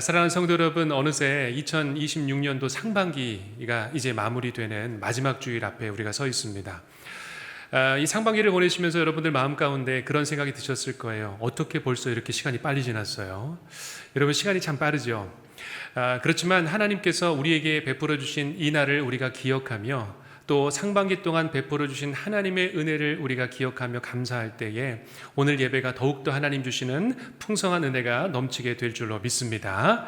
사랑하는 성도 여러분, 어느새 2026년도 상반기가 이제 마무리되는 마지막 주일 앞에 우리가 서 있습니다. 이 상반기를 보내시면서 여러분들 마음 가운데 그런 생각이 드셨을 거예요. 어떻게 벌써 이렇게 시간이 빨리 지났어요? 여러분, 시간이 참 빠르죠. 그렇지만 하나님께서 우리에게 베풀어 주신 이 날을 우리가 기억하며 또 상반기 동안 베풀어 주신 하나님의 은혜를 우리가 기억하며 감사할 때에 오늘 예배가 더욱더 하나님 주시는 풍성한 은혜가 넘치게 될 줄로 믿습니다.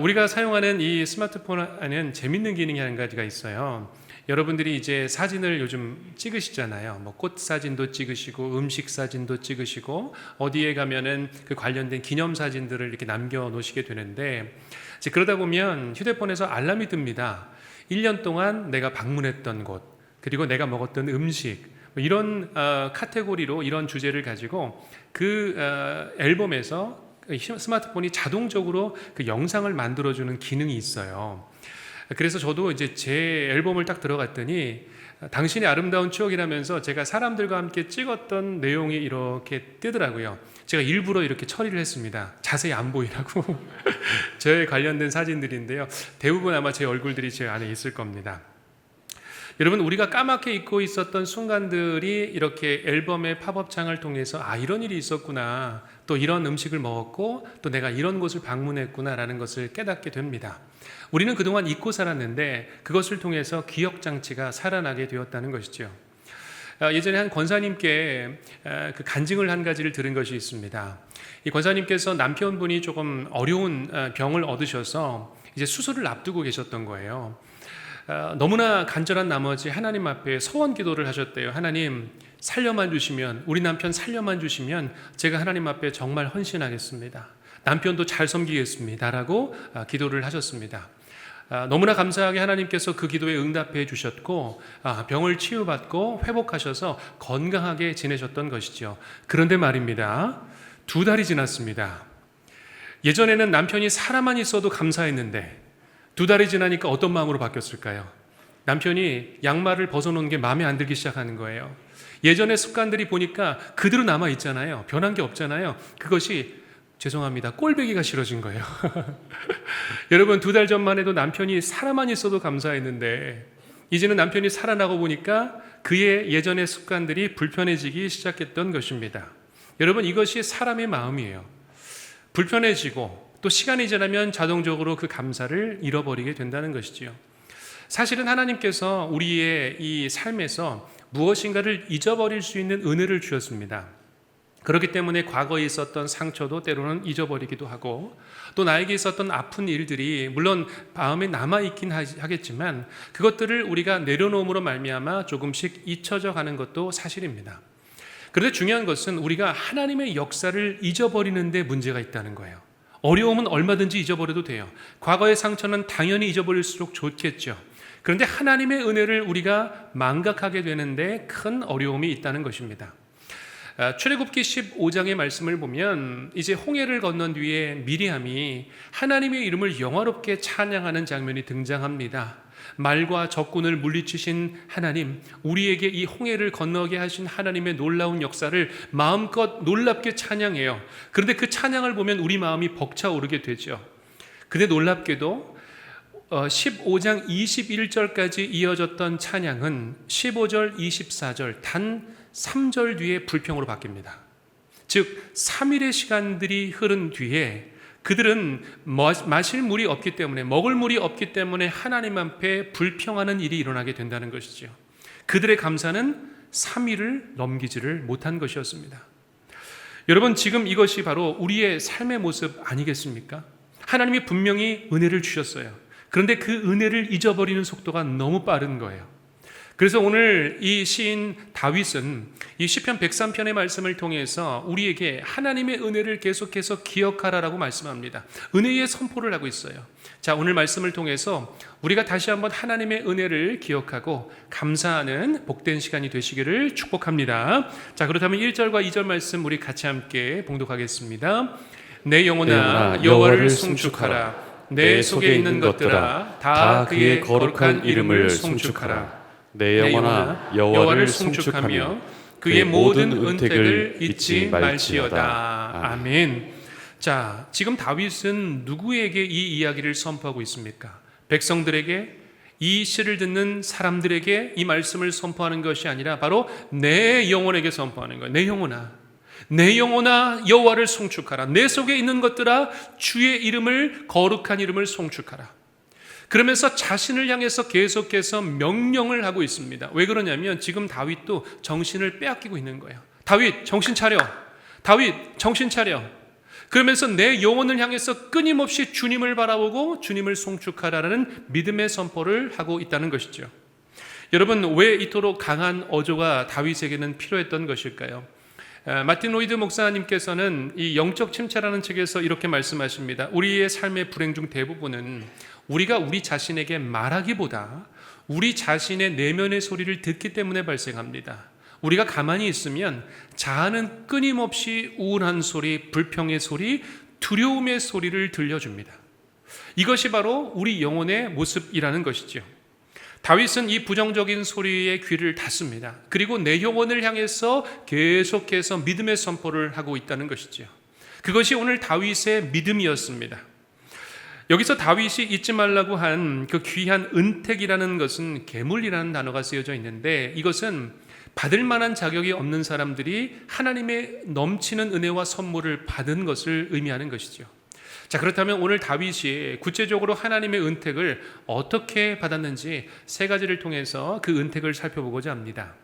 우리가 사용하는 이 스마트폰에는 재밌는 기능이 한 가지가 있어요. 여러분들이 이제 사진을 요즘 찍으시잖아요. 꽃 사진도 찍으시고 음식 사진도 찍으시고 어디에 가면은 그 관련된 기념 사진들을 이렇게 남겨 놓으시게 되는데, 이제 그러다 보면 휴대폰에서 알람이 뜹니다. 1년 동안 내가 방문했던 곳, 그리고 내가 먹었던 음식, 이런 카테고리로 이런 주제를 가지고 그 앨범에서 스마트폰이 자동적으로 그 영상을 만들어주는 기능이 있어요. 그래서 저도 이제 제 앨범을 딱 들어갔더니 당신의 아름다운 추억이라면서 제가 사람들과 함께 찍었던 내용이 이렇게 뜨더라고요. 제가 일부러 이렇게 처리를 했습니다. 자세히 안 보이라고. 저에 관련된 사진들인데요. 대부분 아마 제 얼굴들이 제 안에 있을 겁니다. 여러분, 우리가 까맣게 잊고 있었던 순간들이 이렇게 앨범의 팝업 창을 통해서 이런 일이 있었구나, 또 이런 음식을 먹었고 또 내가 이런 곳을 방문했구나라는 것을 깨닫게 됩니다. 우리는 그동안 잊고 살았는데 그것을 통해서 기억장치가 살아나게 되었다는 것이죠. 예전에 한 권사님께 그 간증을 한 가지를 들은 것이 있습니다. 이 권사님께서 남편분이 조금 어려운 병을 얻으셔서 이제 수술을 앞두고 계셨던 거예요. 너무나 간절한 나머지 하나님 앞에 서원 기도를 하셨대요. 하나님, 살려만 주시면, 우리 남편 살려만 주시면 제가 하나님 앞에 정말 헌신하겠습니다. 남편도 잘 섬기겠습니다 라고 기도를 하셨습니다. 너무나 감사하게 하나님께서 그 기도에 응답해 주셨고 병을 치유받고 회복하셔서 건강하게 지내셨던 것이죠. 그런데 말입니다, 2달이 지났습니다. 예전에는 남편이 살아만 있어도 감사했는데 2달이 지나니까 어떤 마음으로 바뀌었을까요? 남편이 양말을 벗어놓은 게 마음에 안 들기 시작하는 거예요. 예전의 습관들이 보니까 그대로 남아있잖아요. 변한 게 없잖아요. 그것이, 죄송합니다, 꼴배기가 싫어진 거예요. 여러분, 2달 전만 해도 남편이 살아만 있어도 감사했는데 이제는 남편이 살아나고 보니까 그의 예전의 습관들이 불편해지기 시작했던 것입니다. 여러분, 이것이 사람의 마음이에요. 불편해지고 또 시간이 지나면 자동적으로 그 감사를 잃어버리게 된다는 것이지요. 사실은 하나님께서 우리의 이 삶에서 무엇인가를 잊어버릴 수 있는 은혜를 주셨습니다. 그렇기 때문에 과거에 있었던 상처도 때로는 잊어버리기도 하고, 또 나에게 있었던 아픈 일들이 물론 마음에 남아있긴 하겠지만 그것들을 우리가 내려놓음으로 말미암아 조금씩 잊혀져 가는 것도 사실입니다. 그런데 중요한 것은 우리가 하나님의 역사를 잊어버리는 데 문제가 있다는 거예요. 어려움은 얼마든지 잊어버려도 돼요. 과거의 상처는 당연히 잊어버릴수록 좋겠죠. 그런데 하나님의 은혜를 우리가 망각하게 되는데 큰 어려움이 있다는 것입니다. 출애굽기 15장의 말씀을 보면 이제 홍해를 건넌 뒤에 미리암이 하나님의 이름을 영화롭게 찬양하는 장면이 등장합니다. 말과 적군을 물리치신 하나님, 우리에게 이 홍해를 건너게 하신 하나님의 놀라운 역사를 마음껏 놀랍게 찬양해요. 그런데 그 찬양을 보면 우리 마음이 벅차오르게 되죠. 근데 놀랍게도 15장 21절까지 이어졌던 찬양은 15절, 24절 단 3절 뒤에 불평으로 바뀝니다. 즉 3일의 시간들이 흐른 뒤에 그들은 마실 물이 없기 때문에, 먹을 물이 없기 때문에 하나님 앞에 불평하는 일이 일어나게 된다는 것이죠. 그들의 감사는 3일을 넘기지를 못한 것이었습니다. 여러분, 지금 이것이 바로 우리의 삶의 모습 아니겠습니까? 하나님이 분명히 은혜를 주셨어요. 그런데 그 은혜를 잊어버리는 속도가 너무 빠른 거예요. 그래서 오늘 이 시인 다윗은 이 시편 103편의 말씀을 통해서 우리에게 하나님의 은혜를 계속해서 기억하라라고 말씀합니다. 은혜의 선포를 하고 있어요. 자, 오늘 말씀을 통해서 우리가 다시 한번 하나님의 은혜를 기억하고 감사하는 복된 시간이 되시기를 축복합니다. 자, 그렇다면 1절과 2절 말씀 우리 같이 함께 봉독하겠습니다. 내 영혼아 여호와를 송축하라. 내 속에 있는 것들아 다 그의 거룩한 이름을 송축하라. 내 영혼아 여호와를 송축하며 그의 모든 은택을 잊지 말지어다. 아멘. 자, 지금 다윗은 누구에게 이 이야기를 선포하고 있습니까? 백성들에게, 이 시를 듣는 사람들에게 이 말씀을 선포하는 것이 아니라 바로 내 영혼에게 선포하는 거예요. 내 영혼아 여호와를 송축하라. 내 속에 있는 것들아 주의 이름을, 거룩한 이름을 송축하라. 그러면서 자신을 향해서 계속해서 명령을 하고 있습니다. 왜 그러냐면 지금 다윗도 정신을 빼앗기고 있는 거예요. 다윗 정신 차려. 다윗 정신 차려. 그러면서 내 영혼을 향해서 끊임없이 주님을 바라보고 주님을 송축하라는 믿음의 선포를 하고 있다는 것이죠. 여러분, 왜 이토록 강한 어조가 다윗에게는 필요했던 것일까요? 마틴 로이드 목사님께서는 이 영적 침체라는 책에서 이렇게 말씀하십니다. 우리의 삶의 불행 중 대부분은 우리가 우리 자신에게 말하기보다 우리 자신의 내면의 소리를 듣기 때문에 발생합니다. 우리가 가만히 있으면 자아는 끊임없이 우울한 소리, 불평의 소리, 두려움의 소리를 들려줍니다. 이것이 바로 우리 영혼의 모습이라는 것이죠. 다윗은 이 부정적인 소리에 귀를 닫습니다. 그리고 내 영혼을 향해서 계속해서 믿음의 선포를 하고 있다는 것이죠. 그것이 오늘 다윗의 믿음이었습니다. 여기서 다윗이 잊지 말라고 한 그 귀한 은택이라는 것은 계물이라는 단어가 쓰여져 있는데, 이것은 받을 만한 자격이 없는 사람들이 하나님의 넘치는 은혜와 선물을 받은 것을 의미하는 것이죠. 자, 그렇다면 오늘 다윗이 구체적으로 하나님의 은택을 어떻게 받았는지 세 가지를 통해서 그 은택을 살펴보고자 합니다.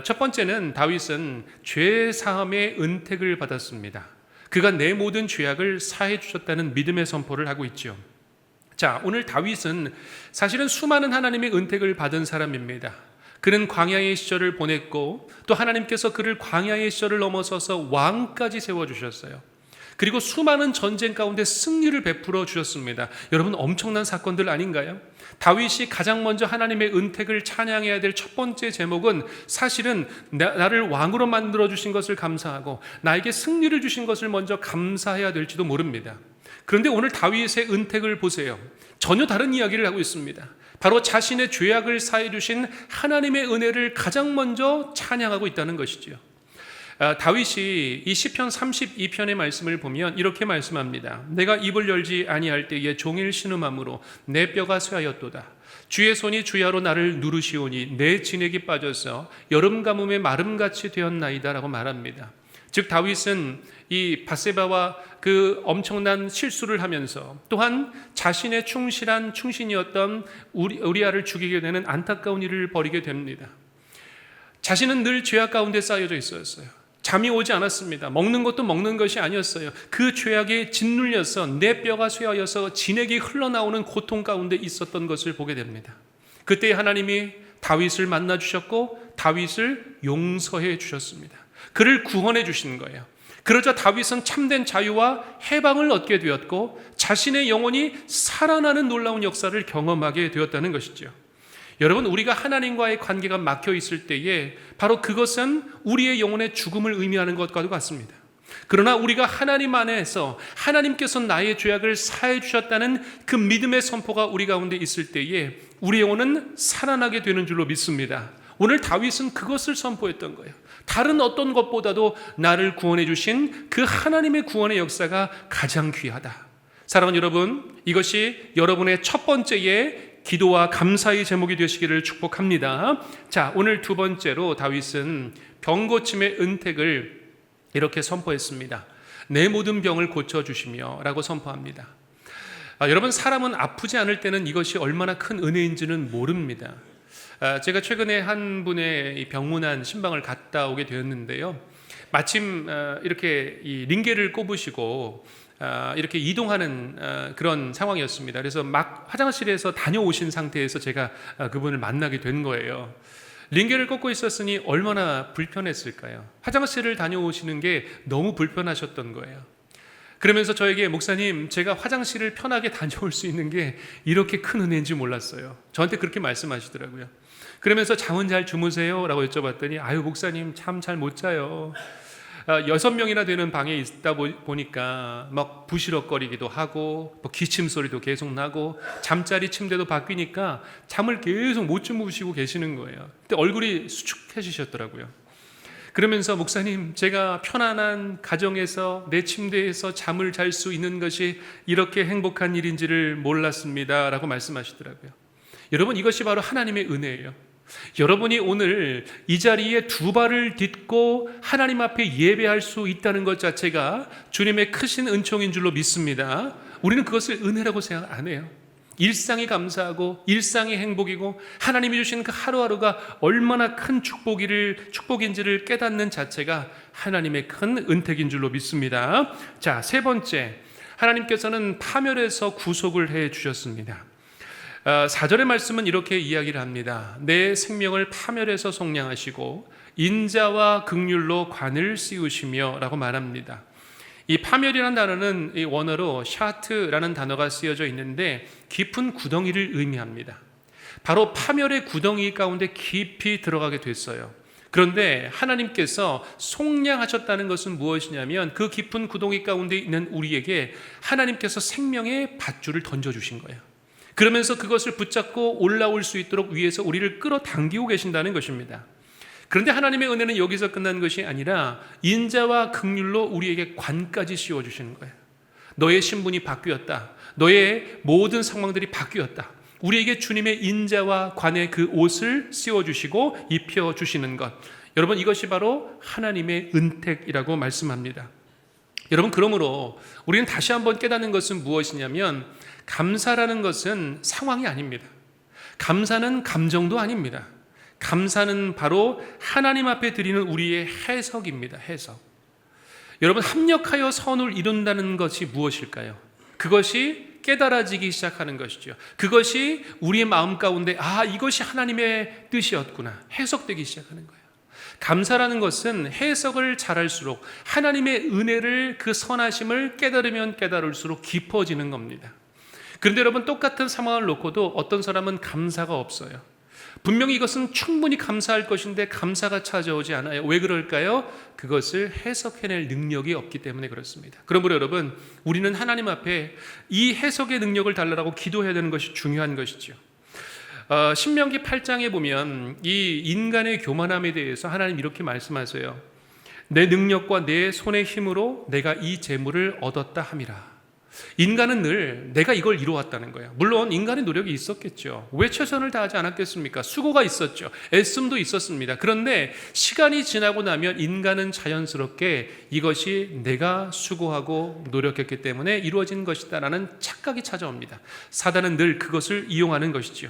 첫 번째는 다윗은 죄 사함의 은택을 받았습니다. 그가 내 모든 죄악을 사해 주셨다는 믿음의 선포를 하고 있죠. 자, 오늘 다윗은 사실은 수많은 하나님의 은택을 받은 사람입니다. 그는 광야의 시절을 보냈고 또 하나님께서 그를 광야의 시절을 넘어서서 왕까지 세워주셨어요. 그리고 수많은 전쟁 가운데 승리를 베풀어 주셨습니다. 여러분, 엄청난 사건들 아닌가요? 다윗이 가장 먼저 하나님의 은택을 찬양해야 될 첫 번째 제목은 사실은 나를 왕으로 만들어 주신 것을 감사하고 나에게 승리를 주신 것을 먼저 감사해야 될지도 모릅니다. 그런데 오늘 다윗의 은택을 보세요. 전혀 다른 이야기를 하고 있습니다. 바로 자신의 죄악을 사해 주신 하나님의 은혜를 가장 먼저 찬양하고 있다는 것이지요. 다윗이 이 시편 32편의 말씀을 보면 이렇게 말씀합니다. 내가 입을 열지 아니할 때에 종일 신음함으로 내 뼈가 쇠하였도다. 주의 손이 주야로 나를 누르시오니 내 진액이 빠져서 여름 가뭄의 마름같이 되었나이다 라고 말합니다. 즉 다윗은 이 밧세바와 그 엄청난 실수를 하면서 또한 자신의 충실한 충신이었던 우리아를 죽이게 되는 안타까운 일을 벌이게 됩니다. 자신은 늘 죄악 가운데 쌓여져 있었어요. 잠이 오지 않았습니다. 먹는 것도 먹는 것이 아니었어요. 그 죄악에 짓눌려서 내 뼈가 쇠하여서 진액이 흘러나오는 고통 가운데 있었던 것을 보게 됩니다. 그때 하나님이 다윗을 만나 주셨고 다윗을 용서해 주셨습니다. 그를 구원해 주신 거예요. 그러자 다윗은 참된 자유와 해방을 얻게 되었고 자신의 영혼이 살아나는 놀라운 역사를 경험하게 되었다는 것이죠. 여러분, 우리가 하나님과의 관계가 막혀 있을 때에 바로 그것은 우리의 영혼의 죽음을 의미하는 것과도 같습니다. 그러나 우리가 하나님 안에서 하나님께서 나의 죄악을 사해 주셨다는 그 믿음의 선포가 우리 가운데 있을 때에 우리 영혼은 살아나게 되는 줄로 믿습니다. 오늘 다윗은 그것을 선포했던 거예요. 다른 어떤 것보다도 나를 구원해 주신 그 하나님의 구원의 역사가 가장 귀하다. 사랑하는 여러분, 이것이 여러분의 첫 번째의 기도와 감사의 제목이 되시기를 축복합니다. 자, 오늘 두 번째로 다윗은 병고침의 은택을 이렇게 선포했습니다. 내 모든 병을 고쳐주시며 라고 선포합니다. 여러분, 사람은 아프지 않을 때는 이것이 얼마나 큰 은혜인지는 모릅니다. 제가 최근에 한 분의 병문안 신방을 갔다 오게 되었는데요. 마침 이렇게 이 링겔을 꼽으시고 이렇게 이동하는 그런 상황이었습니다. 그래서 막 화장실에서 다녀오신 상태에서 제가 그분을 만나게 된 거예요. 링겔을 꽂고 있었으니 얼마나 불편했을까요? 화장실을 다녀오시는 게 너무 불편하셨던 거예요. 그러면서 저에게 목사님, 제가 화장실을 편하게 다녀올 수 있는 게 이렇게 큰 은혜인지 몰랐어요. 저한테 그렇게 말씀하시더라고요. 그러면서 잠은 잘 주무세요? 라고 여쭤봤더니 아유 목사님 잠 잘 못 자요. 6명이나 되는 방에 있다 보니까 막 부시럭거리기도 하고 뭐 기침 소리도 계속 나고 잠자리 침대도 바뀌니까 잠을 계속 못 주무시고 계시는 거예요. 그때 얼굴이 수축해지셨더라고요. 그러면서 목사님, 제가 편안한 가정에서 내 침대에서 잠을 잘 수 있는 것이 이렇게 행복한 일인지를 몰랐습니다 라고 말씀하시더라고요. 여러분, 이것이 바로 하나님의 은혜예요. 여러분이 오늘 이 자리에 두 발을 딛고 하나님 앞에 예배할 수 있다는 것 자체가 주님의 크신 은총인 줄로 믿습니다. 우리는 그것을 은혜라고 생각 안 해요. 일상이 감사하고 일상이 행복이고 하나님이 주신 그 하루하루가 얼마나 큰 축복인지를 깨닫는 자체가 하나님의 큰 은택인 줄로 믿습니다. 자, 세 번째, 하나님께서는 파멸에서 구속을 해 주셨습니다. 4절의 말씀은 이렇게 이야기를 합니다. 내 생명을 파멸에서 속량하시고 인자와 긍휼로 관을 씌우시며 라고 말합니다. 이 파멸이라는 단어는 이 원어로 샤트라는 단어가 쓰여져 있는데 깊은 구덩이를 의미합니다. 바로 파멸의 구덩이 가운데 깊이 들어가게 됐어요. 그런데 하나님께서 속량하셨다는 것은 무엇이냐면 그 깊은 구덩이 가운데 있는 우리에게 하나님께서 생명의 밧줄을 던져주신 거예요. 그러면서 그것을 붙잡고 올라올 수 있도록 위에서 우리를 끌어당기고 계신다는 것입니다. 그런데 하나님의 은혜는 여기서 끝난 것이 아니라 인자와 긍휼로 우리에게 관까지 씌워주시는 거예요. 너의 신분이 바뀌었다. 너의 모든 상황들이 바뀌었다. 우리에게 주님의 인자와 관의 그 옷을 씌워주시고 입혀주시는 것. 여러분, 이것이 바로 하나님의 은택이라고 말씀합니다. 여러분, 그러므로 우리는 다시 한번 깨닫는 것은 무엇이냐면 감사라는 것은 상황이 아닙니다. 감사는 감정도 아닙니다. 감사는 바로 하나님 앞에 드리는 우리의 해석입니다. 해석. 여러분, 합력하여 선을 이룬다는 것이 무엇일까요? 그것이 깨달아지기 시작하는 것이죠. 그것이 우리의 마음 가운데 이것이 하나님의 뜻이었구나 해석되기 시작하는 거예요. 감사라는 것은 해석을 잘할수록 하나님의 은혜를, 그 선하심을 깨달으면 깨달을수록 깊어지는 겁니다. 그런데 여러분, 똑같은 상황을 놓고도 어떤 사람은 감사가 없어요. 분명히 이것은 충분히 감사할 것인데 감사가 찾아오지 않아요. 왜 그럴까요? 그것을 해석해낼 능력이 없기 때문에 그렇습니다. 그러므로 여러분, 우리는 하나님 앞에 이 해석의 능력을 달라고 기도해야 되는 것이 중요한 것이죠. 신명기 8장에 보면 이 인간의 교만함에 대해서 하나님 이렇게 말씀하세요. 내 능력과 내 손의 힘으로 내가 이 재물을 얻었다 함이라. 인간은 늘 내가 이걸 이루었다는 거예요. 물론 인간의 노력이 있었겠죠. 왜 최선을 다하지 않았겠습니까? 수고가 있었죠. 애씀도 있었습니다. 그런데 시간이 지나고 나면 인간은 자연스럽게 이것이 내가 수고하고 노력했기 때문에 이루어진 것이다라는 착각이 찾아옵니다. 사단은 늘 그것을 이용하는 것이죠.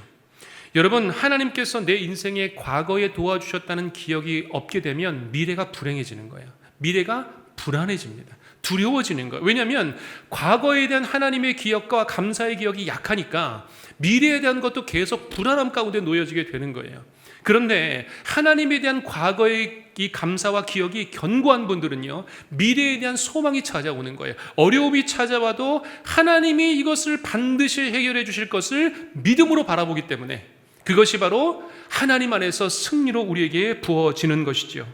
여러분, 하나님께서 내 인생에 과거에 도와주셨다는 기억이 없게 되면 미래가 불행해지는 거예요. 미래가 불안해집니다. 두려워지는 거예요. 왜냐하면 과거에 대한 하나님의 기억과 감사의 기억이 약하니까 미래에 대한 것도 계속 불안함 가운데 놓여지게 되는 거예요. 그런데 하나님에 대한 과거의 이 감사와 기억이 견고한 분들은요, 미래에 대한 소망이 찾아오는 거예요. 어려움이 찾아와도 하나님이 이것을 반드시 해결해 주실 것을 믿음으로 바라보기 때문에 그것이 바로 하나님 안에서 승리로 우리에게 부어지는 것이죠.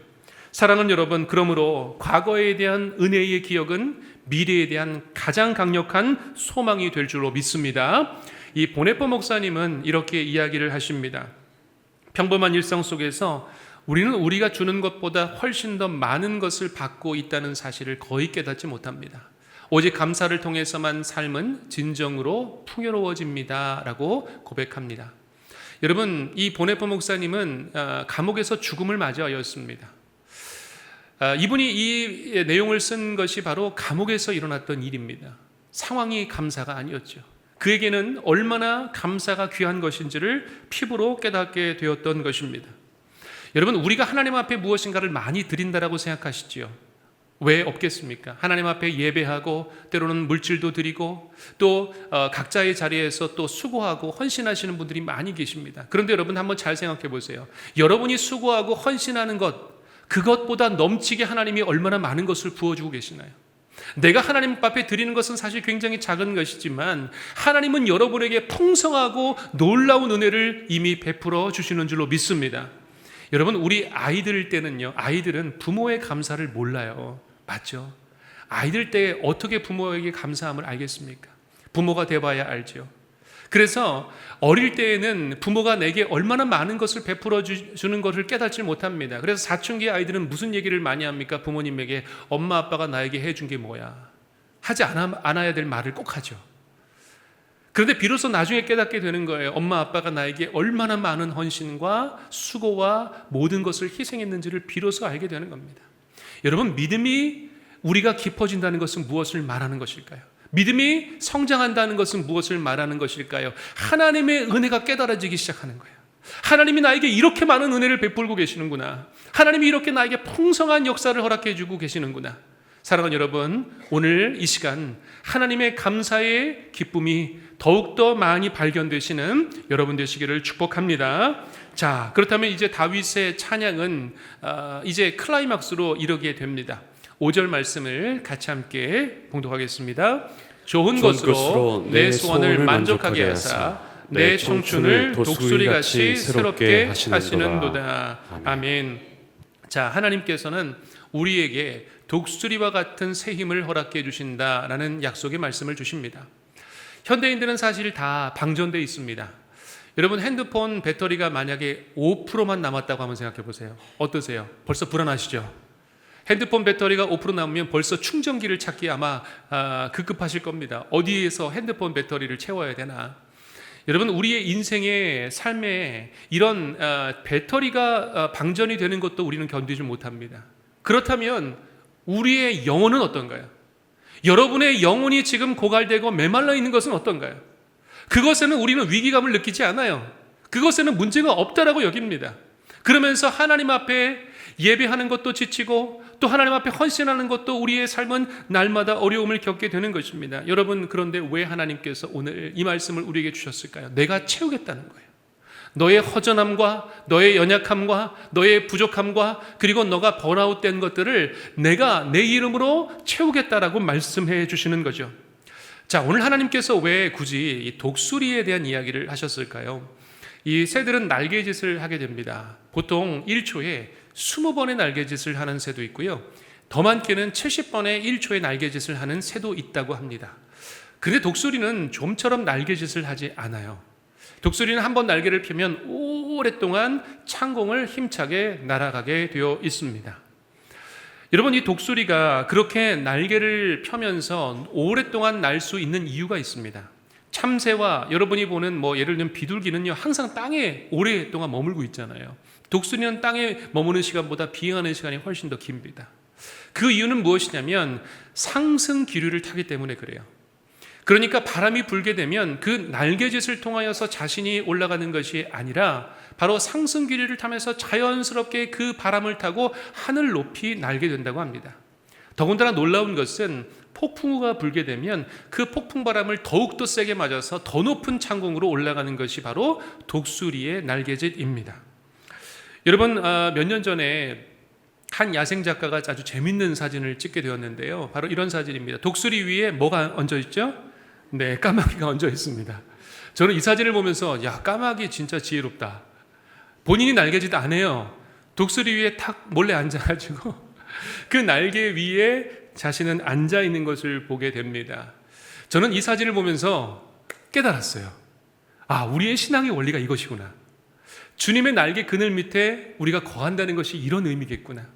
사랑하는 여러분, 그러므로 과거에 대한 은혜의 기억은 미래에 대한 가장 강력한 소망이 될 줄로 믿습니다. 이 보네포 목사님은 이렇게 이야기를 하십니다. 평범한 일상 속에서 우리는 우리가 주는 것보다 훨씬 더 많은 것을 받고 있다는 사실을 거의 깨닫지 못합니다. 오직 감사를 통해서만 삶은 진정으로 풍요로워집니다 라고 고백합니다. 여러분, 이 보네포 목사님은 감옥에서 죽음을 맞이하였습니다. 이분이 이 내용을 쓴 것이 바로 감옥에서 일어났던 일입니다. 상황이 감사가 아니었죠. 그에게는 얼마나 감사가 귀한 것인지를 피부로 깨닫게 되었던 것입니다. 여러분, 우리가 하나님 앞에 무엇인가를 많이 드린다라고 생각하시지요? 왜 없겠습니까? 하나님 앞에 예배하고 때로는 물질도 드리고 또 각자의 자리에서 또 수고하고 헌신하시는 분들이 많이 계십니다. 그런데 여러분, 한번 잘 생각해 보세요. 여러분이 수고하고 헌신하는 것, 그것보다 넘치게 하나님이 얼마나 많은 것을 부어주고 계시나요? 내가 하나님 앞에 드리는 것은 사실 굉장히 작은 것이지만 하나님은 여러분에게 풍성하고 놀라운 은혜를 이미 베풀어 주시는 줄로 믿습니다. 여러분, 우리 아이들 때는요, 아이들은 부모의 감사를 몰라요. 맞죠? 아이들 때 어떻게 부모에게 감사함을 알겠습니까? 부모가 돼봐야 알죠. 그래서 어릴 때에는 부모가 내게 얼마나 많은 것을 베풀어 주는 것을 깨닫지 못합니다. 그래서 사춘기 아이들은 무슨 얘기를 많이 합니까? 부모님에게 엄마 아빠가 나에게 해준 게 뭐야? 하지 않아야 될 말을 꼭 하죠. 그런데 비로소 나중에 깨닫게 되는 거예요. 엄마 아빠가 나에게 얼마나 많은 헌신과 수고와 모든 것을 희생했는지를 비로소 알게 되는 겁니다. 여러분, 믿음이 우리가 깊어진다는 것은 무엇을 말하는 것일까요? 믿음이 성장한다는 것은 무엇을 말하는 것일까요? 하나님의 은혜가 깨달아지기 시작하는 거예요. 하나님이 나에게 이렇게 많은 은혜를 베풀고 계시는구나. 하나님이 이렇게 나에게 풍성한 역사를 허락해 주고 계시는구나. 사랑하는 여러분, 오늘 이 시간 하나님의 감사의 기쁨이 더욱더 많이 발견되시는 여러분 되시기를 축복합니다. 자, 그렇다면 이제 다윗의 찬양은 이제 클라이막스로 이르게 됩니다. 5절 말씀을 같이 함께 봉독하겠습니다. 좋은 것으로 내 소원을 만족하게 하사 내 청춘을 독수리같이 새롭게 하시는도다. 아멘. 자, 하나님께서는 우리에게 독수리와 같은 새 힘을 허락해 주신다라는 약속의 말씀을 주십니다. 현대인들은 사실 다 방전되어 있습니다. 여러분, 핸드폰 배터리가 만약에 5%만 남았다고 한번 생각해 보세요. 어떠세요? 벌써 불안하시죠? 핸드폰 배터리가 5% 남으면 벌써 충전기를 찾기 아마 급급하실 겁니다. 어디에서 핸드폰 배터리를 채워야 되나? 여러분, 우리의 인생의 삶에 이런 배터리가 방전이 되는 것도 우리는 견디지 못합니다. 그렇다면 우리의 영혼은 어떤가요? 여러분의 영혼이 지금 고갈되고 메말라 있는 것은 어떤가요? 그것에는 우리는 위기감을 느끼지 않아요. 그것에는 문제가 없다라고 여깁니다. 그러면서 하나님 앞에 예배하는 것도 지치고 또 하나님 앞에 헌신하는 것도 우리의 삶은 날마다 어려움을 겪게 되는 것입니다. 여러분, 그런데 왜 하나님께서 오늘 이 말씀을 우리에게 주셨을까요? 내가 채우겠다는 거예요. 너의 허전함과 너의 연약함과 너의 부족함과 그리고 너가 번아웃된 것들을 내가 내 이름으로 채우겠다라고 말씀해 주시는 거죠. 자, 오늘 하나님께서 왜 굳이 이 독수리에 대한 이야기를 하셨을까요? 이 새들은 날개짓을 하게 됩니다. 보통 1초에 20번의 날개짓을 하는 새도 있고요. 더 많게는 70번의 1초의 날개짓을 하는 새도 있다고 합니다. 그런데 독수리는 좀처럼 날개짓을 하지 않아요. 독수리는 한번 날개를 펴면 오랫동안 창공을 힘차게 날아가게 되어 있습니다. 여러분, 이 독수리가 그렇게 날개를 펴면서 오랫동안 날 수 있는 이유가 있습니다. 참새와 여러분이 보는 예를 들면 비둘기는요, 항상 땅에 오랫동안 머물고 있잖아요. 독수리는 땅에 머무는 시간보다 비행하는 시간이 훨씬 더 깁니다. 그 이유는 무엇이냐면 상승 기류를 타기 때문에 그래요. 그러니까 바람이 불게 되면 그 날개짓을 통하여서 자신이 올라가는 것이 아니라 바로 상승 기류를 타면서 자연스럽게 그 바람을 타고 하늘 높이 날게 된다고 합니다. 더군다나 놀라운 것은 폭풍우가 불게 되면 그 폭풍 바람을 더욱더 세게 맞아서 더 높은 창공으로 올라가는 것이 바로 독수리의 날개짓입니다. 여러분, 몇 년 전에 한 야생 작가가 아주 재밌는 사진을 찍게 되었는데요. 바로 이런 사진입니다. 독수리 위에 뭐가 얹어 있죠? 네, 까마귀가 얹어 있습니다. 저는 이 사진을 보면서 야, 까마귀 진짜 지혜롭다. 본인이 날개짓 안 해요. 독수리 위에 탁 몰래 앉아가지고 그 날개 위에 자신은 앉아 있는 것을 보게 됩니다. 저는 이 사진을 보면서 깨달았어요. 아, 우리의 신앙의 원리가 이것이구나. 주님의 날개 그늘 밑에 우리가 거한다는 것이 이런 의미겠구나.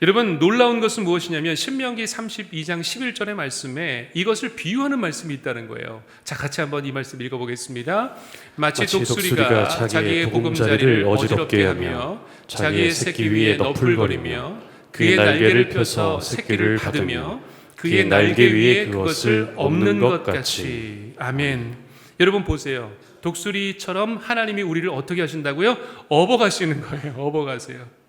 여러분, 놀라운 것은 무엇이냐면 신명기 32장 11절의 말씀에 이것을 비유하는 말씀이 있다는 거예요. 자, 같이 한번 이 말씀 읽어보겠습니다. 마치 독수리가 자기의 보금자리를 어지럽게 하며 자기의 새끼 위에 너풀거리며 그의 날개를 펴서 새끼를 받으며 그의 날개 위에 그것을 엎는 것 같이. 아멘. 여러분 보세요. 독수리처럼 하나님이 우리를 어떻게 하신다고요? 업어가시는 거예요. 업어가세요.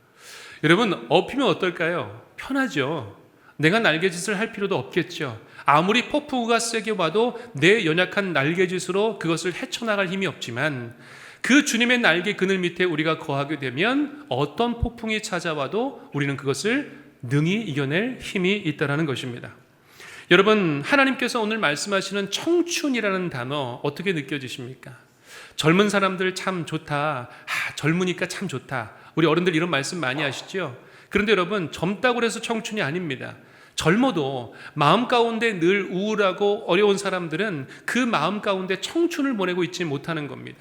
여러분, 업히면 어떨까요? 편하죠. 내가 날개짓을 할 필요도 없겠죠. 아무리 폭풍우가 세게 와도 내 연약한 날개짓으로 그것을 헤쳐나갈 힘이 없지만 그 주님의 날개 그늘 밑에 우리가 거하게 되면 어떤 폭풍이 찾아와도 우리는 그것을 능히 이겨낼 힘이 있다는 것입니다. 여러분, 하나님께서 오늘 말씀하시는 청춘이라는 단어 어떻게 느껴지십니까? 젊은 사람들 참 좋다. 젊으니까 참 좋다. 우리 어른들 이런 말씀 많이 하시죠? 그런데 여러분, 젊다고 해서 청춘이 아닙니다. 젊어도 마음 가운데 늘 우울하고 어려운 사람들은 그 마음 가운데 청춘을 보내고 있지 못하는 겁니다.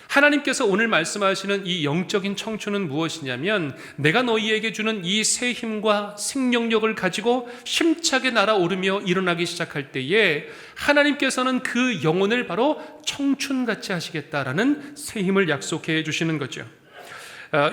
하나님께서 오늘 말씀하시는 이 영적인 청춘은 무엇이냐면 내가 너희에게 주는 이 새 힘과 생명력을 가지고 힘차게 날아오르며 일어나기 시작할 때에 하나님께서는 그 영혼을 바로 청춘같이 하시겠다라는 새 힘을 약속해 주시는 거죠.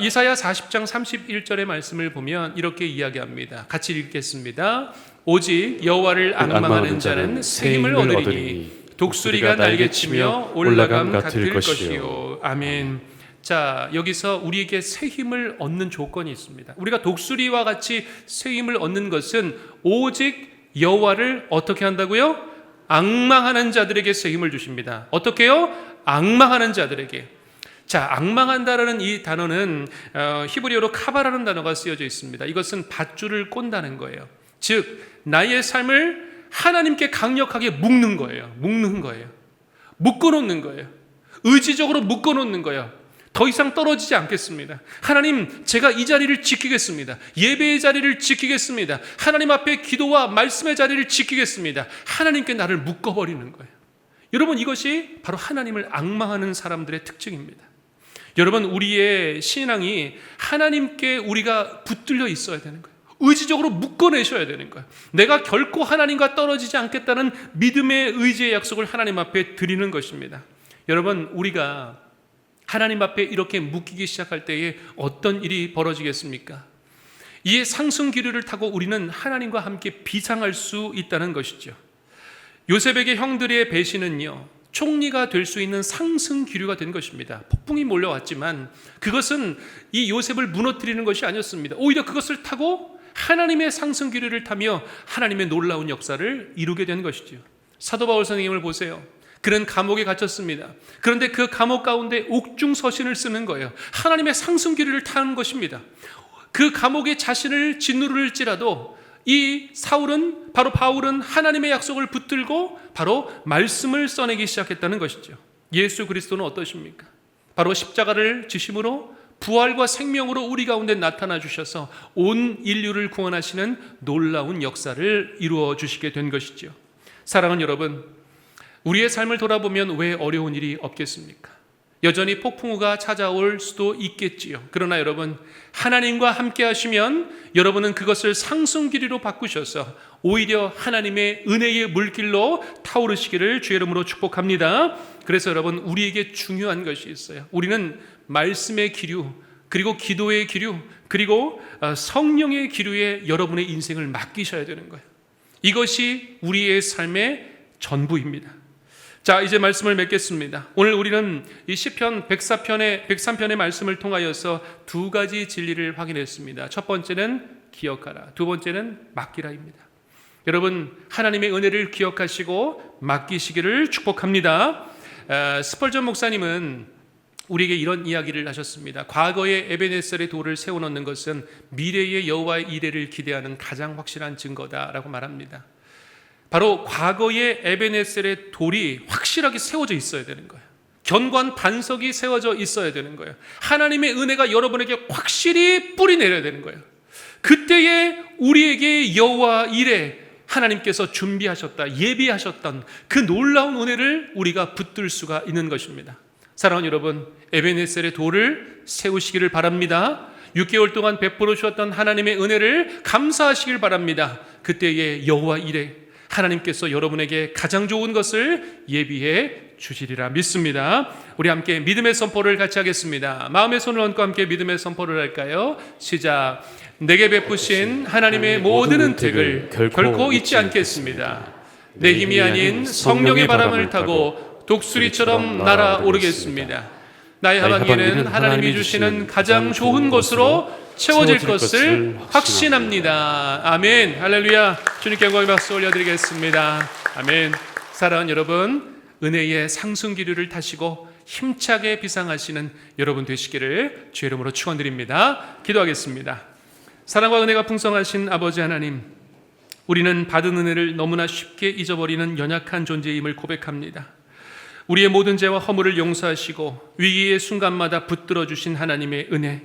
이사야 40장 31절의 말씀을 보면 이렇게 이야기합니다. 같이 읽겠습니다. 오직 여호와를 앙망하는 자는 새 힘을 얻으리니 독수리가 날개치며 올라감 같을 것이요. 아멘. 자, 여기서 우리에게 새 힘을 얻는 조건이 있습니다. 우리가 독수리와 같이 새 힘을 얻는 것은 오직 여호와를 어떻게 한다고요? 앙망하는 자들에게 새 힘을 주십니다. 어떻게요? 앙망하는 자들에게. 자, 앙망한다라는 이 단어는 히브리어로 카바라는 단어가 쓰여져 있습니다. 이것은 밧줄을 꼰다는 거예요. 즉 나의 삶을 하나님께 강력하게 묶는 거예요. 묶는 거예요. 묶어놓는 거예요. 의지적으로 묶어놓는 거예요. 더 이상 떨어지지 않겠습니다. 하나님, 제가 이 자리를 지키겠습니다. 예배의 자리를 지키겠습니다. 하나님 앞에 기도와 말씀의 자리를 지키겠습니다. 하나님께 나를 묶어버리는 거예요. 여러분, 이것이 바로 하나님을 앙망하는 사람들의 특징입니다. 여러분, 우리의 신앙이 하나님께 우리가 붙들려 있어야 되는 거예요. 의지적으로 묶어내셔야 되는 거예요. 내가 결코 하나님과 떨어지지 않겠다는 믿음의 의지의 약속을 하나님 앞에 드리는 것입니다. 여러분, 우리가 하나님 앞에 이렇게 묶이기 시작할 때에 어떤 일이 벌어지겠습니까? 이에 상승 기류를 타고 우리는 하나님과 함께 비상할 수 있다는 것이죠. 요셉에게 형들의 배신은요, 총리가 될 수 있는 상승 기류가 된 것입니다. 폭풍이 몰려왔지만 그것은 이 요셉을 무너뜨리는 것이 아니었습니다. 오히려 그것을 타고 하나님의 상승 기류를 타며 하나님의 놀라운 역사를 이루게 된 것이죠. 사도 바울 선생님을 보세요. 그는 감옥에 갇혔습니다. 그런데 그 감옥 가운데 옥중서신을 쓰는 거예요. 하나님의 상승 기류를 타는 것입니다. 그 감옥에 자신을 짓누를지라도 이 사울은, 바로 바울은 하나님의 약속을 붙들고 바로 말씀을 써내기 시작했다는 것이죠. 예수 그리스도는 어떠십니까? 바로 십자가를 지심으로 부활과 생명으로 우리 가운데 나타나 주셔서 온 인류를 구원하시는 놀라운 역사를 이루어 주시게 된 것이죠. 사랑하는 여러분, 우리의 삶을 돌아보면 왜 어려운 일이 없겠습니까? 여전히 폭풍우가 찾아올 수도 있겠지요. 그러나 여러분, 하나님과 함께 하시면 여러분은 그것을 상승 길이로 바꾸셔서 오히려 하나님의 은혜의 물길로 타오르시기를 주의 이름으로 축복합니다. 그래서 여러분, 우리에게 중요한 것이 있어요. 우리는 말씀의 기류, 그리고 기도의 기류, 그리고 성령의 기류에 여러분의 인생을 맡기셔야 되는 거예요. 이것이 우리의 삶의 전부입니다. 자, 이제 말씀을 맺겠습니다. 오늘 우리는 이 시편 103편의 말씀을 통하여서 두 가지 진리를 확인했습니다. 첫 번째는 기억하라, 두 번째는 맡기라입니다. 여러분, 하나님의 은혜를 기억하시고 맡기시기를 축복합니다. 스펄전 목사님은 우리에게 이런 이야기를 하셨습니다. 과거에 에베네셀의 돌을 세워놓는 것은 미래의 여호와의 이레를 기대하는 가장 확실한 증거다라고 말합니다. 바로 과거의 에베네셀의 돌이 확실하게 세워져 있어야 되는 거예요. 견고한 반석이 세워져 있어야 되는 거예요. 하나님의 은혜가 여러분에게 확실히 뿌리 내려야 되는 거예요. 그때에 우리에게 여호와 이레, 하나님께서 준비하셨다, 예비하셨던 그 놀라운 은혜를 우리가 붙들 수가 있는 것입니다. 사랑하는 여러분, 에베네셀의 돌을 세우시기를 바랍니다. 6개월 동안 베풀어 주셨던 하나님의 은혜를 감사하시길 바랍니다. 그때에 여호와 이레, 하나님께서 여러분에게 가장 좋은 것을 예비해 주시리라 믿습니다. 우리 함께 믿음의 선포를 같이 하겠습니다. 마음의 손을 얹고 함께 믿음의 선포를 할까요? 시작. 내게 베푸신 하나님의 모든 은택을 결코 잊지 않겠습니다. 내 힘이 아닌 성령의 바람을 타고 독수리처럼 날아오르겠습니다. 나의 하반기는 하나님이 주시는 가장 좋은 것으로 채워질 것을 확신합니다. 아멘. 할렐루야. 주님께 영광의 박수 올려드리겠습니다. 아멘. 사랑하는 여러분, 은혜의 상승 기류를 타시고 힘차게 비상하시는 여러분 되시기를 주의 이름으로 축원드립니다. 기도하겠습니다. 사랑과 은혜가 풍성하신 아버지 하나님, 우리는 받은 은혜를 너무나 쉽게 잊어버리는 연약한 존재임을 고백합니다. 우리의 모든 죄와 허물을 용서하시고 위기의 순간마다 붙들어 주신 하나님의 은혜,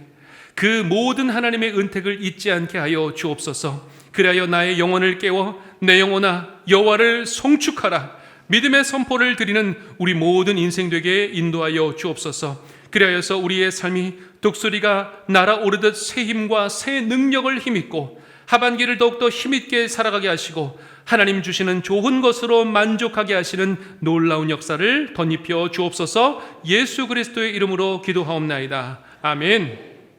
그 모든 하나님의 은택을 잊지 않게 하여 주옵소서. 그리하여 나의 영혼을 깨워 내 영혼아 여호와를 송축하라. 믿음의 선포를 드리는 우리 모든 인생 되게 인도하여 주옵소서. 그리하여서 우리의 삶이 독수리가 날아오르듯 새 힘과 새 능력을 힘입고 하반기를 더욱더 힘있게 살아가게 하시고 하나님 주시는 좋은 것으로 만족하게 하시는 놀라운 역사를 덧입혀 주옵소서. 예수 그리스도의 이름으로 기도하옵나이다. 아멘.